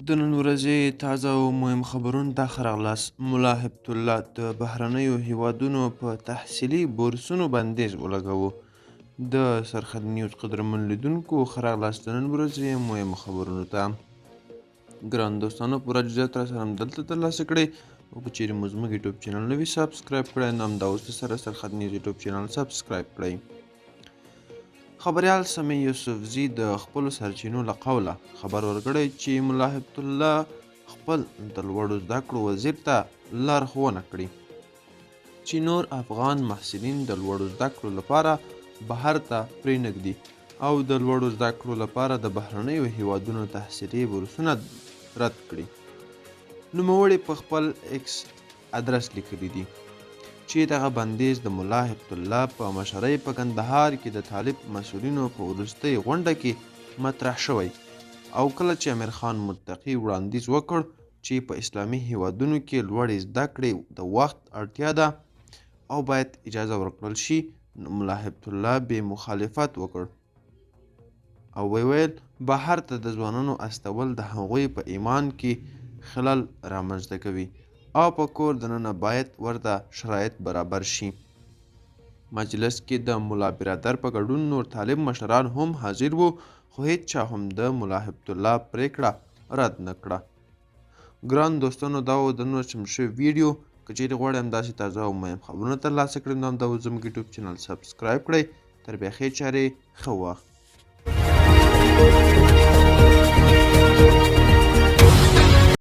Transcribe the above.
د نن ورځې تازه او مهم خبرونه دا راغلاست. ملا هیبت الله د بهرنیو هیوادونو په تحصیلي بورسونو بندیز ولګاوه. د سرحد نیوز قدرمن لیدونکو ښه راغلاست د نن ورځې مهم خبرونو ته. ګران دوستانو پوره جزیات را سره همدلته ترلاسه کړئ او که چیرې مو زموږ یوټیوب چینل نه وي سبسکرایب کړی نو همدا اوس د سره سرحد نیوز یوټیوب چینل سبسکرایب کړئ. خبریال سمی یوسفزي د خپلو سرچینو له قوله خبر ورکړی چې ملا هیبت الله خپل د لوړو زده کړو وزیر ته لارښوونه کړې چې نور افغان محصلین د لوړو زده کړو لپاره بهر ته پرېنږدي او د لوړو زده کړو لپاره د بهرنیو هیوادونو تحصیلي بورسونه رد کړي. نوموړي په خپل ایکس ادرس لیکلي دي چې دغه بندیز د ملا هیبت الله په مشرۍ په کندهار کې د طالب مسؤلینو په وروستۍ غونډه کې مطرح شوی او کله چې امیر خان متقي وړاندیز وکړ چې په اسلامي هیوادونو کې لوړې زده کړې د وخت اړتیا ده او باید اجازه ورکړل شي نو ملا هیبت الله بې مخالفت وکړ او ویل بهر ته د ځوانانو استول د هغوی په ایمان کې خلل رامنځته کوي او په کور دننه باید ورته شرایط برابر شي. مجلس کې د ملا برادر په ګډون نور طالب مشران هم حاضر وو خو هیڅ چا هم د ملا هیبت الله پریکړه رد نه کړه. ګران دوستانو دا و د نن چمتو شوی ویډیو. که چیرې غواړئ همداسې تازه او مهم خبرونه ترلاسه کړئ نو همدا اوس زموږ یوټیوب چینل سبسکرایب کړئ. تر بیا ښې چارې ښه وخت.